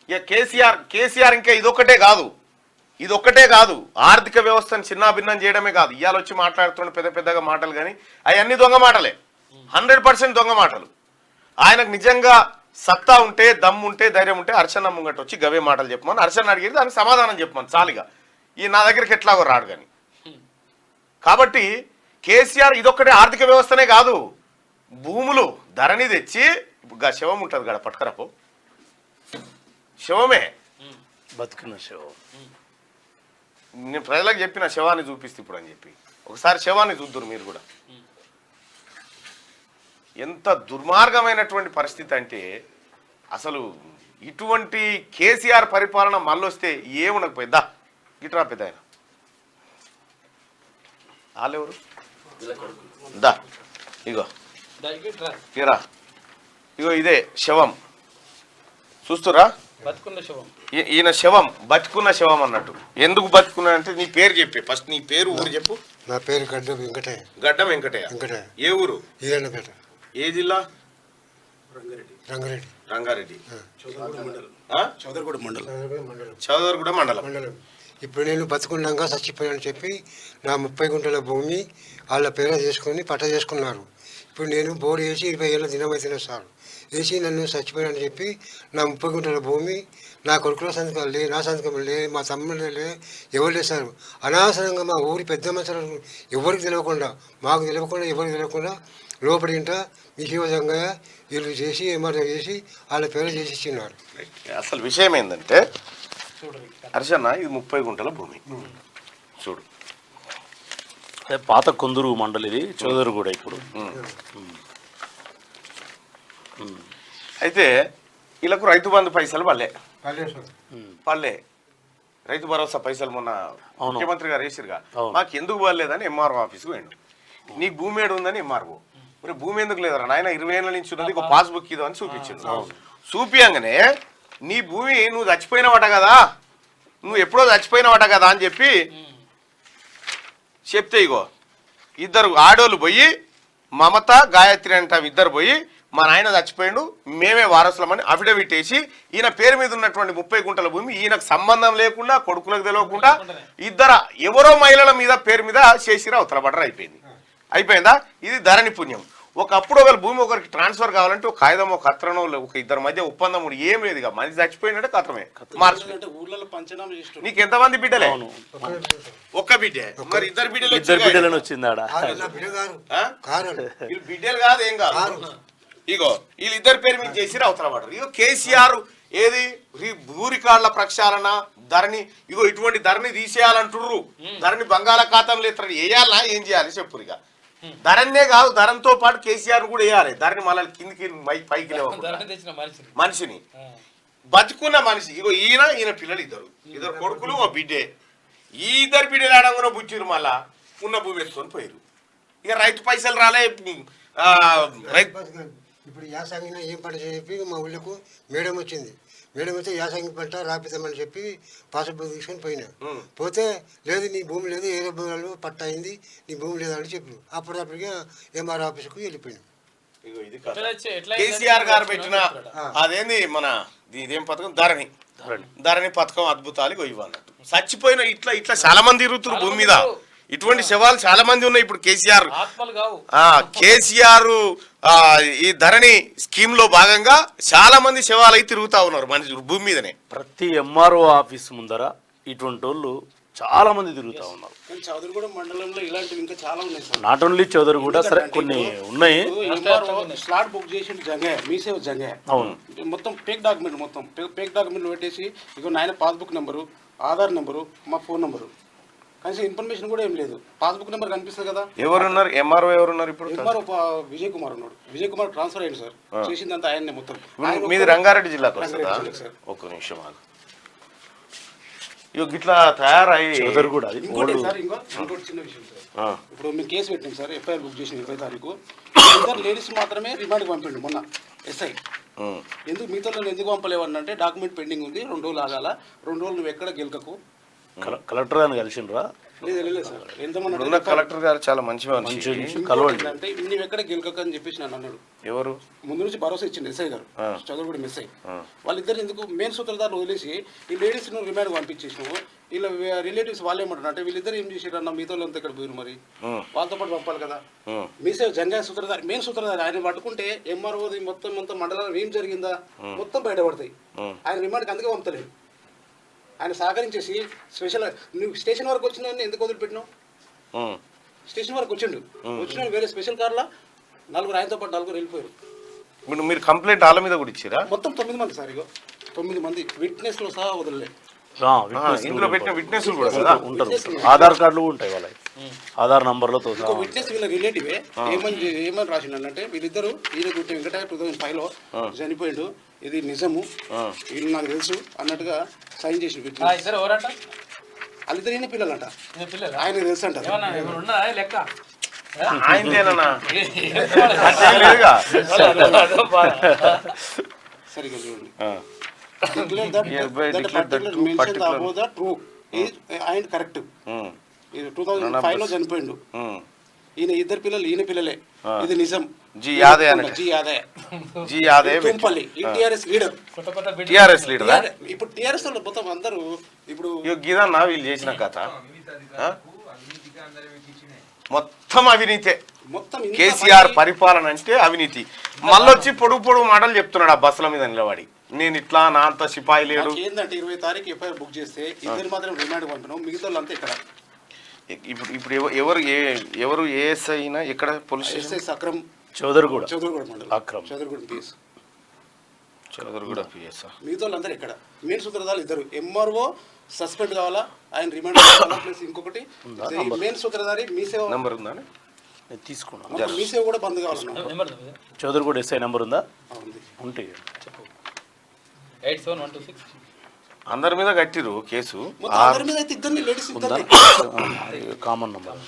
ఇక కేసీఆర్ ఇంకా ఇదొక్కటే కాదు ఆర్థిక వ్యవస్థను చిన్నాభిన్నం చేయడమే కాదు. ఇవాళ వచ్చి మాట్లాడుతున్న పెద్దగా మాటలు కానీ అవన్నీ దొంగ మాటలే, 100% దొంగ మాటలు. ఆయనకు నిజంగా సత్తా ఉంటే, దమ్ము ఉంటే, ధైర్యం ఉంటే హర్షన్న ముంగట వచ్చి గవే మాటలు చెప్పమని హర్షన్న అడిగేది, దానికి సమాధానం చెప్పమని చాలుగా. ఈ నా దగ్గరికి ఎట్లాగో రాడు కానీ. కాబట్టి కేసీఆర్ ఇదొక్కటే ఆర్థిక వ్యవస్థనే కాదు, భూములు ధరణి తెచ్చి ఇప్పుడు శవం ఉంటుంది కదా పట్టుకరపో, శవమే బతుకున్న శవం. నేను ప్రజలకు చెప్పిన శవాన్ని చూపిస్తే ఇప్పుడు అని చెప్పి ఒకసారి శవాన్ని చూద్దురు మీరు కూడా. ఎంత దుర్మార్గమైనటువంటి పరిస్థితి అంటే అసలు ఇటువంటి కేసీఆర్ పరిపాలన మళ్ళొస్తే ఏముండకపోయిందా. గిట్రా పెద్ద ఆయన వాళ్ళెవరు దా ఇగో ఇరా, ఇగో ఇదే శవం చూస్తురా, ఈయన శవం బతుకున్న శవం అన్నట్టు. ఎందుకు బతుకున్నా అంటే నీ పేరు చెప్పే, ఫస్ట్ నీ పేరు ఊరు చెప్పు. నా పేరు గడ్డం వెంకటయ్య. గడ్డం వెంకటయ్య. ఏ ఊరు? ఈరన్నపేట. ఏ జిల్లా? రంగారెడ్డి. చౌదర్గూడ మండలం. ఇప్పుడు నేను బతుకున్నాగా చచ్చిపోయానని చెప్పి నా 30 గుంటల భూమి వాళ్ళ పేర చేసుకొని పట్ట చేసుకున్నారు. ఇప్పుడు నేను బోర్డు వేసి 20 ఏళ్ళ దినమైతేనే సార్ వేసి నన్ను చచ్చిపోయానని చెప్పి నా 30 గుంటల భూమి నా కొడుకుల సంతకాలు లే, నా సంతకం లే, మా తమ్ముళ్ళు లే, ఎవరు లేసారు. అనవసరంగా మా ఊరి పెద్ద మనుషులు ఎవరికి తెలియకుండా, మాకు తెలియకుండా, ఎవరికి తెలియకుండా లోపలి ఇంట విషయంగా వీళ్ళు చేసి ఏమాటో చేసి వాళ్ళ పేరు చేసి ఇచ్చినారు. అసలు విషయం ఏంటంటే హర్షన్న ఇది 30 గుంటల భూమి చూడు. పాత కొందరు మండలి ఇది, చౌదరి కూడా ఇప్పుడు. అయితే వీళ్ళకు రైతు బంధు పైసలు పల్లె రైతు భరోసా పైసలు మొన్న ముఖ్యమంత్రి గారు వేసిరుగా, మాకు ఎందుకు పడలేదని ఎంఆర్ఓ ఆఫీస్కి పోయిండు. నీకు భూమి ఏడు ఉందని ఎంఆర్ఓ, మరి భూమి ఎందుకు లేదరా నాయన 20 ఏళ్ళ నుంచి ఉన్నది, ఒక పాస్బుక్ ఇదో అని చూపించిండు. చూపియంగానే నీ భూమి నువ్వు చచ్చిపోయినవట కదా, నువ్వు ఎప్పుడో చచ్చిపోయినవట కదా అని చెప్పి చెప్తే ఇగో ఇద్దరు ఆడోళ్ళు పోయి, మమత గాయత్రి అంట ఇద్దరు పోయి, మా నాయన చచ్చిపోయిండు మేమే వారసులమని అఫిడవిట్ వేసి ఈయన పేరు మీద ఉన్నటువంటి 30 గుంటల భూమి ఈయనకు సంబంధం లేకుండా, కొడుకులకు తెలియకుండా ఇద్దరు ఎవరో మహిళల మీద పేరు మీద చేసిరా అవతల బట్టర్ అయిపోయిందా. ఇది ధరణి పుణ్యం. ఒకప్పుడు ఒకరి భూమి ఒకరికి ట్రాన్స్ఫర్ కావాలంటే ఒక కాగితం, ఒక కత్రనో, ఒక ఇద్దరి మధ్య ఒప్పందం ఏం లేదు. ఇక మనిషి చచ్చిపోయినట్టే కత్రమే మార్చు. నీకు ఎంతమంది బిడ్డలే? ఒక్క బిడ్డే. మరి ఇద్దరు బిడ్డలు వచ్చిందాడ. వీళ్ళు బిడ్డలు కాదు, ఏం కాదు. ఇగో వీళ్ళిద్దరి పేరు మీద చేసిరా అవతల పడరు. ఇగో కేసీఆర్ ఏది భూరికాళ్ల ప్రక్షాళన ధరణి, ఇగో ఇటువంటి ధరణి తీసేయాలంటుర్రు. ధరణి బంగాళాఖాతంలో ఎత్తారు, వేయాలనా ఏం చేయాలి చెప్పు. ఇక ధరణినే కాదు, ధరణితో పాటు కేసీఆర్ కూడా వేయాలి. ధరణి మళ్ళీ కిందికి పైకి మనిషిని బతుకున్న మనిషి. ఇగో ఈయన పిల్లలు ఇద్దరు కొడుకులు, ఓ బిడ్డే. ఈ ఇద్దరు బిడ్డలు ఆడంగా బుచ్చిరు, మళ్ళా ఉన్న భూమి ఎత్తుకొని పోయారు. ఇక రైతు పైసలు రాలే. ఇప్పుడు యాసంగిన ఏం పంట చెప్పి మా ఊళ్ళకు మేడం వచ్చింది. మేడం వస్తే యాసంగి పంట రాపిద్దామని చెప్పి పాస్బుక్ తీసుకొని పోయినా. పోతే లేదు నీ భూమి లేదు, ఏ భూములు పట్ట అయింది, నీ భూమి లేదని చెప్పి అప్పటికప్పటికే ఎంఆర్ ఆఫీస్కు వెళ్ళిపోయినాం. కేసీఆర్ గారు పెట్టిన అదేంది మన ఇదేం పథకం, ధరణి పథకం అద్భుతాలు ఇవ్వన్నట్టు. చచ్చిపోయిన ఇట్లా చాలా మంది తిరుగుతున్నారు భూమి మీద. ఇటువంటి శవాలు చాలా మంది ఉన్నాయి. ఇప్పుడు కేసీఆర్ ఈ ధరణి స్కీమ్ లో భాగంగా చాలా మంది శవాలు అయితే తిరుగుతా ఉన్నారు మనుషులు భూమి మీదనే. ప్రతి ఎంఆర్ఓ ఆఫీస్ ముందర ఇటువంటి వాళ్ళు చాలా మంది తిరుగుతా ఉన్నారు. చౌదరిగూడ మండలంలో ఇలాంటివి ఇంకా చాలా ఉన్నాయి సార్. నాట్ ఓన్లీ చౌదరిగూడ, సరే కొన్ని ఉన్నాయి. స్లాట్ బుక్ చేసి మీసేవ్ జంగే అవును, మొత్తం ఫేక్ డాక్యుమెంట్లు పెట్టేసి ఇగో నాయన పాస్బుక్ నెంబరు, ఆధార్ నెంబరు, మా ఫోన్ నెంబరు, కనీసం ఇన్ఫర్మేషన్ కూడా ఏం లేదు. పాస్బుక్ నెంబర్ కనిపిస్తుంది కదా. ఎవరున్నారు ఎంఆర్ఓ? ఎవరున్నారు ఇప్పుడు? ఎంఆర్ఓ విజయ్ కుమార్ ఉన్నాడు. విజయ్ కుమార్ ట్రాన్స్ఫర్ అయ్యింది సార్. చేసిందంతా ఆయన్నే మొత్తం. మీది రంగారెడ్డి జిల్లాకు వస్తుందా? ఒక్క నిమిషం ఆగు. గిట్లా తయారయ్యి ఇంకోటి చిన్న విషయం సార్. ఇప్పుడు మేము కేసు పెట్టినాం సార్, ఎఫ్ఐఆర్ బుక్ చేసిన 20 తారీఖు. ఇద్దరు లేడీస్ మాత్రమే రిమాండ్కి పంపిండు మొన్న ఎస్ఐ. ఎందుకు మిగతా ఎందుకు పంపలేవన్నంటే డాక్యుమెంట్ పెండింగ్ ఉంది, 2 రోజులు ఆగాల, 2 రోజులు నువ్వు ఎక్కడ గెలకకు. కలెక్టర్ అని కలిసిండ్రా? లేదు సార్ ఎంతమంది ఉన్న కలెక్టర్ గారు చాలా మంచి మనిషి. కలవండి. అంటే నువ్వు ఎక్కడ గెలకక అని చెప్పేసి నన్ను అన్నాడు. ఎవరు ముందు నుంచి భరోసా ఇచ్చింది ఎస్ఐ గారు, చదువుకుడు ఎస్ఐ. వాళ్ళిద్దరు ఎందుకు మెయిన్ సూత్రధారులు వదిలేసి ఈ లేడీస్ ను రిమాండ్ పంపించేసినావు. వీళ్ళ రిలేటివ్స్ వాళ్ళు ఏమంటారు అంటే వీళ్ళిద్దరు ఏం చేసారు అన్న మీతో అంతా ఇక్కడ పోయారు, మరి వాళ్ళతో పాటు పంపాలి కదా. మీసే జంగా సూత్రధారి మెయిన్ సూత్రధారి ఆయన పట్టుకుంటే ఎంఆర్ఓది మొత్తం మండలంలో ఏం జరిగిందా మొత్తం బయటపడతాయి. ఆయన రిమాండ్కి అందుకే పంపలేదు. ఆయన సహకరించేసి స్పెషల్ నువ్వు స్టేషన్ వరకు వచ్చిన ఎందుకు వదిలిపెట్టినావు? స్టేషన్ వరకు వచ్చిన వేరే స్పెషల్ కార్లో నలుగురు ఆయనతో పాటు నలుగురు వెళ్ళిపోయారు. ఇప్పుడు మీరు కంప్లైంట్ వాళ్ళ మీద కూడా ఇచ్చిరా? మొత్తం 9 మంది సార్, ఇగో 9 మంది విట్నెస్లో సహా వదలలేదు. ఇందులో పెట్టిన విట్నెస్ కూడా కదా ఉంటారు, ఆధార్ కార్డులు ఉంటాయి వాళ్ళ ఆధార్ నంబర్లతో. ఇంకో విట్నెస్ వీళ్ళ రిలేటివే ఏమని రాసిండే వీళ్ళిద్దరు ఈయన గుట్టి వెంకటయ్య 2005లో చనిపోయాడు, ఇది నిజము, వీళ్ళు నాకు తెలుసు అన్నట్టుగా సైన్ చేసి ఇద్దరు ఎవరంట? వాళ్ళిద్దరు ఈయన పిల్లలంట, ఆయన తెలుసు అంట. లెక్క ఆయనదేనా? సరిగ్గా చూడండి. Declare that particular mentioned above the true is and correct. 2005లో చనిపోయిండు. ఈయన ఇద్దరు పిల్లలు ఈయన పిల్లలే, ఇది నిజం. G Yadaiah Tumpalli TRS leader. TRS leader ఇప్పుడు టిఆర్ఎస్ వాళ్ళు మొత్తం అందరూ ఇప్పుడు గీదన్నా వీళ్ళు చేసిన కథ మొత్తం అవినీతే. మొత్తం కేసీఆర్ పరిపాలన అంటే అవినీతి. మళ్ళొచ్చి పొడుగు మాటలు చెప్తున్నాడు ఆ బస్సుల మీద నిలబడి, నేను ఇట్లా నా అంత సిపాయి లేడు. ఏంటంటే 20 తారీఖు ఎఫ్ఐఆర్ బుక్ చేస్తే ఇద్దరు మాత్రం రిమాండ్ పంపినాం, మిగతా వాళ్ళంతా ఇక్కడ. ఇప్పుడు ఎవరు ఏఎస్ అయినా ఇక్కడ పోలీస్ స్టేషన్ అక్రమ్ చౌదరిగూడ మండలం అక్రమ్ చౌదరిగూడ పిఎస్ చౌదరిగూడ పిఎస్. మిగతా వాళ్ళందరూ ఇక్కడ. మెయిన్ సూత్రధారులు ఇద్దరు, ఎంఆర్ఓ సస్పెండ్ కావాలా, ఆయన రిమాండ్ కావాలా, ప్లస్ ఇంకొకటి మెయిన్ సూత్రధారి మీసేవ నంబర్ ఉందా తీసుకున్నాను, మీసేవ కూడా బంద్ కావాలన్నా. చౌదరిగూడ ఎస్ఐ నెంబర్ ఉందా? ఉంటే చెప్పు. 87126. అందరి మీద కట్టిరు కేసు. అందరి మీద అయితే ఇద్దరిని లేడీస్ ఇద్దరిని కామన్ నంబర్.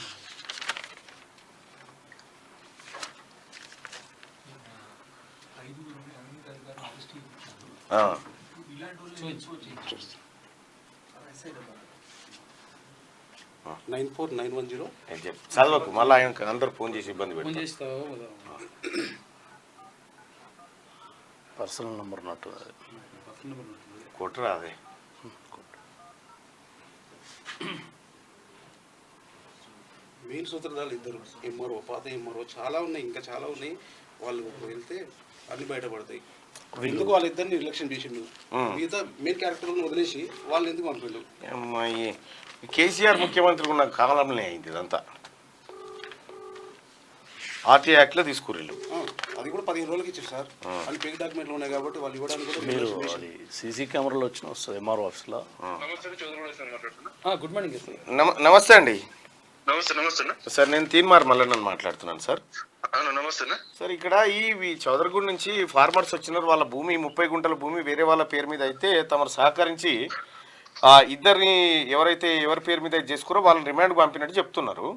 నైన్ 4910. చదవకు మళ్ళీ ఆయన అందరు ఫోన్ చేసి ఇబ్బంది ఫోన్ పెడతారు. చేస్తావు పర్సనల్ నంబర్ నట్టు కొట్టరా అదే. మెయిన్ సూత్రధారులు ఇద్దరు, ఎంఆర్ఓ పాత ఎంఆర్ఓ చాలా ఉన్నాయి, ఇంకా చాలా ఉన్నాయి. వాళ్ళు వెళ్తే అన్ని బయటపడతాయి. ఎందుకు వాళ్ళిద్దరిని నిర్లక్ష్యం చేసిండు, మిగతా మెయిన్ క్యారెక్టర్లను వదిలేసి వాళ్ళు ఎందుకు పంపిండు? కేసీఆర్ ముఖ్యమంత్రి ఉన్న కాలంలో అయింది ఇదంతా. ఆర్టీ యాక్ట్ లో తీసుకుర్రు. అది కూడా 15 రోజులకి ఇచ్చారు సార్. అని ఫేక్ డాక్యుమెంట్లు ఉన్నాయి కాబట్టి వాళ్ళు ఇవ్వడానికి కూడా మీరు అది సీసీ కెమెరాలో వచ్చిన వస్తుంది ఎంఆర్ఓ ఆఫీస్లో. Good morning. నమస్తే అండి. నమస్తే సార్ నేను తీన్మార్ మల్లన్నని మాట్లాడుతున్నాను సార్. నమస్తే సార్ ఇక్కడ ఈ చౌదరిగూడ నుంచి ఫార్మర్స్ వచ్చినారు, వాళ్ళ భూమి 30 గుంటల భూమి వేరే వాళ్ళ పేరు మీద అయితే తమరు సహకరించి ఇద్దరిని ఎవరి పేరు మీద చేసుకురో వాళ్ళని రిమాండ్ పంపినట్టు చెప్తున్నారు.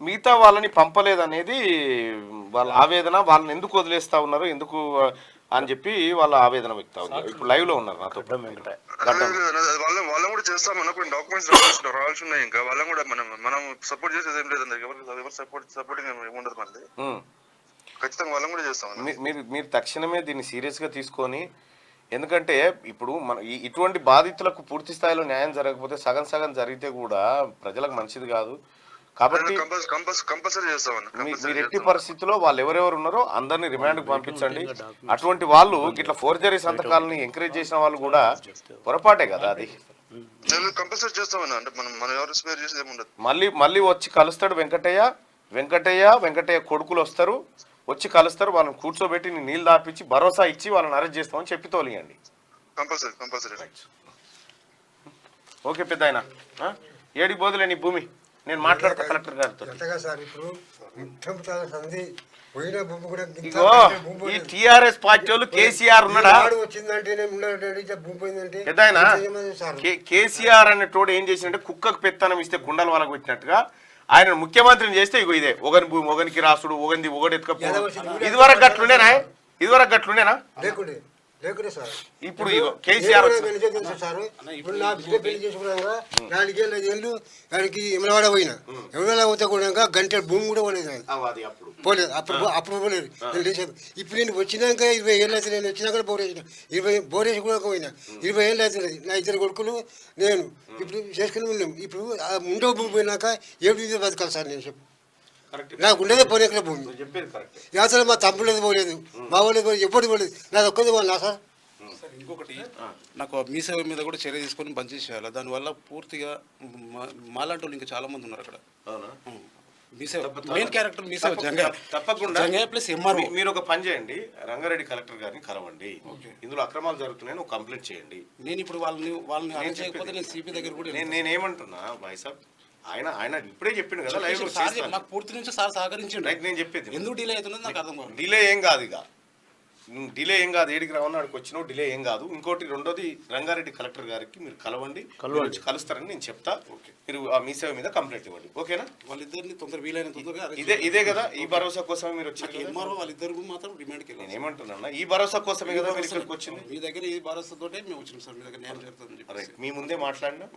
మిగతా వాళ్ళని పంపలేదనేది వాళ్ళ ఆవేదన. వాళ్ళని ఎందుకు వదిలేస్తా ఉన్నారు, ఎందుకు అని చెప్పి వాళ్ళ ఆవేదన వ్యక్తం అవుతుంది. ఇప్పుడు లైవ్ లో ఉన్నారు నాతో. వాళ్ళని కూడా చేస్తాం, మనకు డాక్యుమెంట్స్ రావాల్సి ఉన్నాయి. ఇంకా వాళ్ళని కూడా మనం సపోర్ట్ చేసేది ఏం లేదు, ఎవరు సపోర్టింగ్ ఉండదు. మళ్ళీ ఖచ్చితంగా వాళ్ళని కూడా చేస్తాం. మీరు తక్షణమే దీన్ని సీరియస్ గా తీసుకొని, ఎందుకంటే ఇప్పుడు మన ఇటువంటి బాధితులకు పూర్తి స్థాయిలో న్యాయం జరగకపోతే సగం జరిగితే కూడా ప్రజలకు మంచిది కాదు. కాబట్టి కంపల్సరీ చేస్తాం. మీరు ఎట్టి పరిస్థితుల్లో వాళ్ళు ఎవరెవరు ఉన్నారో అందరినీ రిమాండ్కి పంపించండి. అటువంటి వాళ్ళు ఇట్లా ఫోర్జరీ సంతకాలని ఎంకరేజ్ చేసిన వాళ్ళు కూడా పొరపాటే కదా అది. కంపల్సరీ చేస్తామన్నా, అంటే మనం ఎవరు స్పేర్ చేసేది ఏముండదు. మళ్ళీ వచ్చి కలుస్తాడు వెంకటయ్య కొడుకులు వస్తారు, వచ్చి కలుస్తారు, వాళ్ళని కూర్చోబెట్టి నీళ్ళు దాపించి భరోసా ఇచ్చి వాళ్ళని అరెస్ట్ చేస్తామని చెప్పి తోలియండి. కంపల్సరీ. ఓకే పెద్ద ఆయన, ఏడికి పోదులే నీ భూమి, నేను మాట్లాడతా కలెక్టర్ గారితో. ఇగో ఈ టిఆర్ఎస్ పార్టీ వాళ్ళు కేసీఆర్ ఉన్నాడా పెద్ద ఆయన, కేసీఆర్ అనే తోడు ఏం చేసిందంటే కుక్కకు పెత్తనం ఇస్తే కుండల వాళ్ళకు పెట్టినట్టుగా ఆయన ముఖ్యమంత్రిని చేస్తే ఇగో ఇదే ఒకని భూమి ఒకనికి రాసుడు, ఒకటి ఎత్తుకపో. ఇదివరకు గట్లుండేనా? లేకుంటే సార్ ఇప్పుడు ఇగో కేసీఆర్ వచ్చి- తెలుసు సార్ ఇప్పుడు నా బిడ్డ పెళ్లి చేసుకున్నాక 4 ఏళ్ళు 5 ఏళ్ళు దానికి ఎమలవాడ పోయినా ఎమలవాడ పోతే కూడా గంటల భూమి కూడా పోలేదు నాకు. అది అప్పుడు పోలేదు అప్పుడు పోలేదు నేను లేచాను. ఇప్పుడు నేను వచ్చినాక 20 ఏళ్ళు అయితే నేను వచ్చినాక బోరేసిన 20 బోరేసి కూడా పోయినా 20 ఏళ్ళు అవుతుంది. నా 2 కొడుకులు నేను ఇప్పుడు చేసుకుని ఉన్నాం. ఇప్పుడు ఉండో భూమి పోయినాక ఏడు బతకాలి సార్ నేను చెప్పు. కరెక్ట్ నాకు ఉండేదే పోనీకల భూమి. చెప్పేది కరెక్ట్. అసలు మా తమ్ముళ్ళది పోలేదు, మా వాళ్ళది పోలేదు, ఎప్పుడు పోలేదు. నాది ఒక్కది పోనా సార్? సార్ ఇంకొకటి నాకు మీ సేవ మీద కూడా చర్య తీసుకొని బంద్ చేసేయాలి. దానివల్ల పూర్తిగా మాలాంటి వాళ్ళు ఇంకా చాలా మంది ఉన్నారు అక్కడ. అవునా? మీ సేవ మెయిన్ క్యారెక్టర్ మీ సేవ తప్పకుండా జంగయ్య ప్లస్ ఎంఆర్ఓ. మీరు ఒక పని చేయండి, రంగారెడ్డి కలెక్టర్ గారిని కలవండి. ఇందులో అక్రమాలు జరుగుతున్నాయని ఒక కంప్లైంట్ చేయండి. నేను ఇప్పుడు వాళ్ళని అరెస్ట్ చేయకపోతే నేను సిపి దగ్గర కూడా నేనేమంటున్నా భాయ్ సాబ్, ఆయన ఇప్పుడే చెప్పిండు కదా లైవ్ లో సార్ చేస్తాను. నాకు పూర్తి నుంచి సార్ సహకరించండి. రైట్, నేను చెప్పేది ఎందుకు డిలే అవుతుందో నాకు అర్థం కాదు. డిలే ఏం కాదు, ఇక నువ్వు డిలే ఏం కాదు, ఏడికి రావని అక్కడికి వచ్చినావు, డిలే ఏం కాదు. ఇంకోటి రెండోది రంగారెడ్డి కలెక్టర్ గారికి మీరు కలవండి, వచ్చి కలుస్తారని నేను చెప్తా. మీరు ఆ మీ సేవ మీద కంప్లైంట్ ఇవ్వండి, ఓకేనా? వాళ్ళిద్దరిని వీలైన తొందరగా ఇదే కదా ఈ భరోసా కోసమే మీరు వచ్చారు. ఎంఆర్ఓ వాళ్ళిద్దరు మాత్రం డిమాండ్కి వెళ్ళాను. నేను ఏమంటున్నా, ఈ భరోసా కోసమే కదా మీరు ఇక్కడికి వచ్చింది. మీ దగ్గర ఈ భరోసాతోటే మేము వచ్చినాం సార్. మీ దగ్గర న్యాయం జరుగుతుందని చెప్పి రైట్, మీ ముందే మాట్లాడినా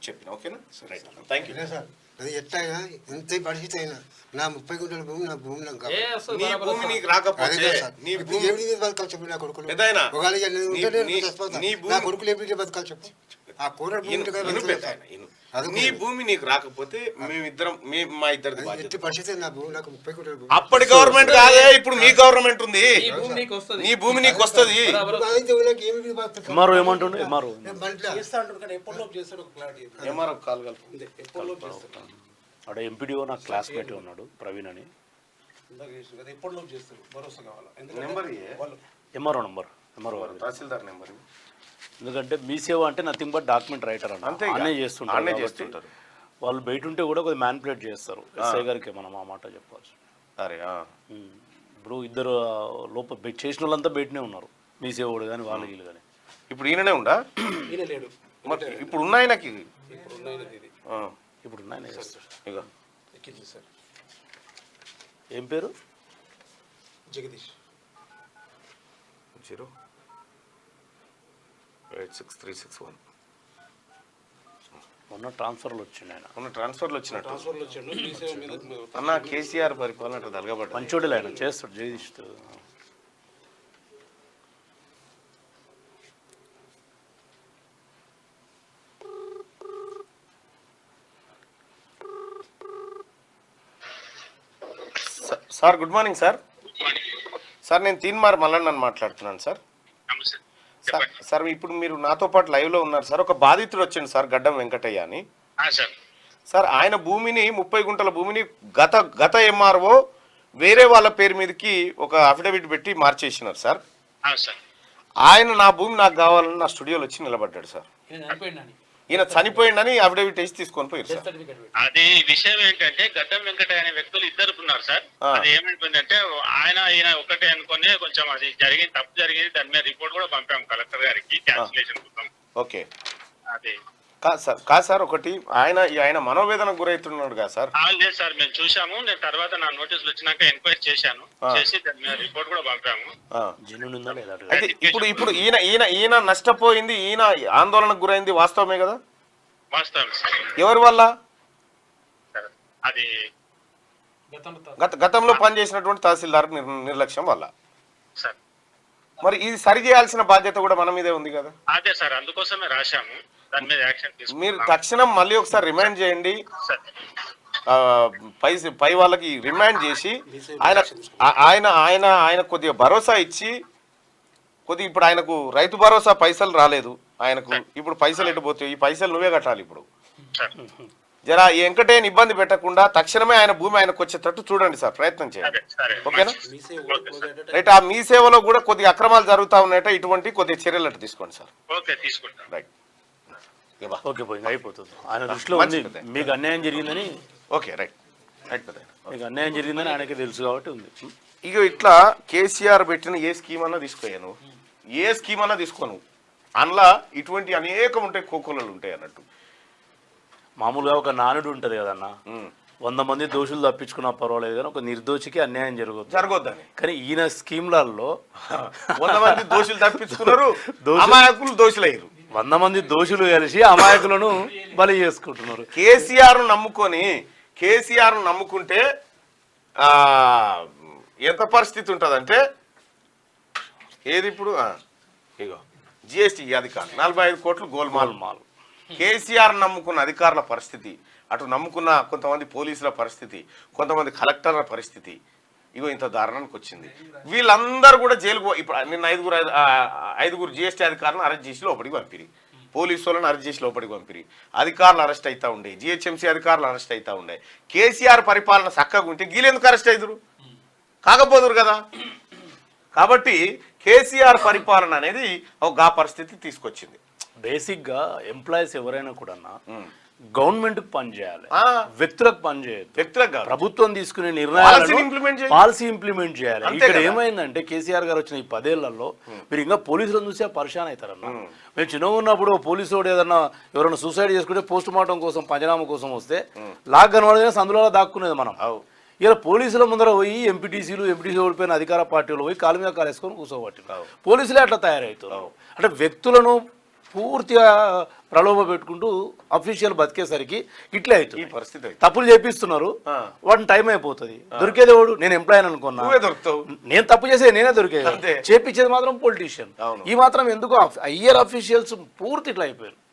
చెప్పిన, ఓకేనా? Right, thank you. అదే సార్ అది ఎట్లయినా ఎంత పరిస్థితి అయినా నా 30 గుంటల భూమి నా భూమి నాకు కావాలి. ఏ వస్తుంది నీ బరాబర్ భూమి వస్తుంది. నీకు అదే రాకపోతే కదా సార్. నీ ఇప్పుడు భూమి ఎవరి మీద బతకాలి చెప్పు నా కొడుకులు? పెద్దాయనా, ఒకవేళ ఇక నేను ఉంటే నేను నీ- చచ్చిపోతా. నీ భూమి- నా కొడుకులు ఎప్పుడు బతకాలి చెప్పు? ఆ కూర భూమి ఇను, ఉంటే కదా ఇను బతకాలి పెద్దాయన, సార్. ఇను. అది నీ కూడా. భూమి నీకు రాకపోతే మేమిద్దరం మా ఇద్దరిది అది బాధ్యత. ఎట్టి పరిస్థితి నా భూమి నాకు 30 గుంటల భూమి. అప్పటి గవర్నమెంట్ కాదే, ఇప్పుడు మీ గవర్నమెంట్ ఉంది. ఈ భూమి నీకు వస్తుంది. నీ భూమి నీకు వస్తుంది. బరాబర్ ఇప్పుడు అయితే నాకు ఏమి మీద బతకాలి? ఎంఆర్ఓ ఏమంటుండే? ఎంఆర్ఓ నేను బండ్లా. చేస్తా అంటారు కానీ ఎప్పటిలో చేస్తాడు ఒక క్లారిటీ ఎంఆర్ఓ కాల్ కలుపు. ఎప్పటిలో చేస్తాడు అక్కడ ఎంపీడీఓ నాకు క్లాస్మేట్ ఉన్నాడు ప్రవీణ్ అని. ఇందాక చేసిన కదా ఎప్పటిలో చేస్తారు భరోసా కావాలా? ఎందుకంటే నెంబర్ ఇయ్యే. వాళ్ళు ఎంఆర్ఓ ఎంఆర్ఓ తహసీల్దార్ నెంబర్ ఇవ్వు. ఎందుకంటే మీ సేవ అంటే నథింగ్ బట్ డాక్యుమెంట్ రైటర్ అంటే అంతే ఇక. అనే చేస్తుంటారు ఆనే కాబట్టి చేస్తుంటారు. వాళ్ళు బయట ఉంటే కూడా కొద్దిగా మ్యానిపులేట్ చేస్తారు. ఎస్ఐ గారికి మనం ఆ మాట చెప్పాల్సి. అరే ఇప్పుడు ఇద్దరు లోపల చేసిన వాళ్ళంతా బయటనే ఉన్నారు, మీ సేవడు కానీ వాళ్ళు వీళ్ళు కానీ. ఇప్పుడు ఈయననే ఉండా? ఈయన లేడు. మరి ఇప్పుడు ఉన్న ఆయనకి ఇప్పుడు ఉన్న ఇది ఇప్పుడు ఉన్నాయనే చేస్తారు. ఇక ఎక్కింది సార్. ఏం పేరు? జగదీష్ 0863661. మొన్న ట్రాన్స్ఫర్లు వచ్చిండు ఆయన. ఉన్న ట్రాన్స్ఫర్లు వచ్చినట్టు. ట్రాన్స్ఫర్లో వచ్చాడు. మీ సేవ మీద అన్న కేసీఆర్ పరిపాలన అట్లా తలగబడ్డ. మంచోడేలే ఆయన, చేస్తాడు Jagadish. Sir good morning sir. Sir నేను తీన్మార్ మల్లన్నని మాట్లాడుతున్నాను సార్. సార్ ఇప్పుడు మీరు నాతో పాటు లైవ్లో ఉన్నారు సార్. ఒక బాధితుడు వచ్చిండు సార్, గడ్డం వెంకటయ్య అని. సార్ ఆయన భూమిని 30 గుంటల భూమిని గత ఎంఆర్ఓ వేరే వాళ్ళ పేరు మీదకి ఒక అఫిడవిట్ పెట్టి మార్చేసినారు సార్. ఆయన నా భూమి నాకు కావాలని నా స్టూడియోలో వచ్చి నిలబడ్డాడు సార్. ఈయన చనిపోయిండని. ఈయన చనిపోయిండని అఫిడవిట్ వేసి తీసుకొని పోయారు సార్. సర్టిఫికెట్ పెట్టి. అది విషయం ఏంటంటే గడ్డం వెంకటయ్య అనే వ్యక్తులు ఇద్దరు ఉన్నారు సార్. అది ఏమైపోయిందంటే ఈయన ఒకటే అనుకుని కొంచెం అది జరిగింది, తప్పు జరిగింది. దాని మీద రిపోర్ట్ కూడా పంపాము కలెక్టర్ గారికి క్యాన్సిలేషన్ కోసం. ఓకే. అది కాదు సార్ ఒకటి ఆయన మనోవేదనకు గురవుతున్నాడు కదా సార్. లేదు సార్, మేము చూసాము. నేను తర్వాత నా నోటీసులు వచ్చినాక ఎంక్వైరీ చేశాను, చేసి దాని మీద రిపోర్ట్ కూడా పంపాము. జెన్యూన్ ఉందా లేదా? అయితే ఇప్పుడు ఈయన నష్టపోయింది, ఈయన ఆందోళనకు గురైంది వాస్తవమే కదా? వాస్తవం సార్. ఎవరి వల్ల? అది గతంలో పనిచేసినటువంటి తహసీల్దార్ నిర్లక్ష్యం వల్ల. సార్ మరి ఇది సరి చేయాల్సిన బాధ్యత కూడా మన మీదే ఉంది కదా. అదే సార్, అందుకోసమే రాశాము. దాని మీద యాక్షన్ మీరు తీసుకుంటాం తక్షణం మళ్ళీ ఒకసారి రిమైండ్ చేయండి. సార్. పై వాళ్ళకి రిమైండ్ చేసి ఆయన కొద్దిగా భరోసా ఇచ్చి కొద్దిగా ఇప్పుడు ఆయనకు రైతు భరోసా పైసలు రాలేదు ఆయనకు. ఇప్పుడు పైసలు ఎటుపోతాయి? ఈ పైసలు నువ్వే కట్టాలి ఇప్పుడు. సార్ జరా ఈ వెంకటేని ఇబ్బంది పెట్టకుండా తక్షణమే ఆయన భూమి ఆయనకు వచ్చేటట్టు చూడండి సార్, ప్రయత్నం చేయండి. సరే ఓకేనా? మీ సేవ కూడా క్లోజ్ అయ్యేటట్టు రైట్. ఆ మీ సేవలో కూడా కొద్దిగా అక్రమాలు జరుగుతా ఉన్నాయట, ఇటువంటి కొద్దిగా చర్యలు తీసుకోండి సార్. ఓకే తీసుకుంటాం. రైట్. ఓకే పోయింది, అయిపోతుంది. ఆయన దృష్టిలో ఉంది మీకు అన్యాయం జరిగిందని. ఓకే రైట్ రైట్ పెద్ద. మీకు అన్యాయం జరిగిందని ఆయనకి తెలుసు కాబట్టి ఉంది. ఇక ఇట్లా కేసీఆర్ పెట్టిన ఏ స్కీమ్ అన్నా తీసుకోయాను, ఏ స్కీమ్ అన్నా తీసుకోను, అందులో ఇటువంటి అనేకం ఉంటాయి, కోకోలలు ఉంటాయి అన్నట్టు. మామూలుగా ఒక నానుడు ఉంటుంది కదన్న, 100 మంది దోషులు తప్పించుకున్నా పర్వాలేదు కానీ ఒక నిర్దోషికి అన్యాయం జరగదు జరగొద్దని కానీ ఈయన స్కీమ్లలో 100 మంది దోషులు తప్పించుకున్నారు, అమాయకులు దోషులయ్యారు. 100 మంది దోషులు కలిసి అమాయకులను బలి చేసుకుంటున్నారు. కేసీఆర్ నమ్ముకుంటే ఎంత పరిస్థితి ఉంటుందంటే ఏది ఇప్పుడు ఇగో జిఎస్టీ అధికారులు 45 కోట్లు గోల్మాల్. కేసీఆర్ నమ్ముకున్న అధికారుల పరిస్థితి, అటు నమ్ముకున్న కొంతమంది పోలీసుల పరిస్థితి, కొంతమంది కలెక్టర్ల పరిస్థితి ఇగో ఇంత దారుణానికి వచ్చింది. వీళ్ళందరూ కూడా జైలుకు ఇప్పుడు నిన్న 5 జిఎస్టీ అధికారులను అరెస్ట్ చేసి లోపలికి పంపిరి, పోలీసు వాళ్ళని అరెస్ట్ చేసి లోపలికి పంపిరి, అధికారులు అరెస్ట్ అవుతా ఉండే, జిహెచ్ఎంసీ అధికారులు అరెస్ట్ అవుతా ఉండే. కేసీఆర్ పరిపాలన చక్కగా ఉంటే వీళ్ళెందుకు అరెస్ట్ అవుతురు? కాకపోదురు కదా. కాబట్టి కేసీఆర్ పరిపాలన అనేది ఒక పరిస్థితి తీసుకొచ్చింది. బేసిక్గా ఎంప్లాయీస్ ఎవరైనా కూడా గవర్నమెంట్కి పనిచేయాలి, వ్యక్తులకు పనిచేయదు. వ్యక్తులకు కాదు, ప్రభుత్వం తీసుకునే నిర్ణయాలను పాలసీ ఇంప్లిమెంట్ చేయాలి. అంతే ఇక్కడ కదా. ఏమైందంటే కేసీఆర్ గారు వచ్చిన ఈ 10 ఏళ్లలో మీరు ఇంకా పోలీసులను చూసే పరిశాన్ అవుతారన్న. మేము చిన్నగా ఉన్నప్పుడు పోలీసు వాడు ఎవరైనా సూసైడ్ చేసుకుంటే పోస్ట్ మార్టం కోసం పంచనామా కోసం వస్తే లాగ్ కనబడగానే సందులో దాక్కునేది మనం. ఇలా పోలీసుల ముందర పోయి ఎంపీటీసీ ఓడిపోయిన అధికార పార్టీలు పోయి కాలు మీద కాలేసుకొని కూర్చోబట్టి పోలీసులే అట్లా తయారవుతున్నారు. అంటే వ్యక్తులను పూర్తిగా ప్రలోభ పెట్టుకుంటూ అఫీషియల్ బతికేసరికి ఇట్లే అవుతుంది. ఈ పరిస్థితి తప్పులు చేపిస్తున్నారు, వాటిని టైం అయిపోతుంది. దొరికేది వాడు నేను ఎంప్లాయ్ అనుకున్నా, దొరుకుతావు. నేను తప్పు చేసేది నేనే దొరికేది, అంతే. చేపించేది మాత్రం పొలిటీషియన్. ఈ మాత్రం ఎందుకు హయ్యర్ అఫీషియల్స్ పూర్తి ఇట్లా అయిపోయారు.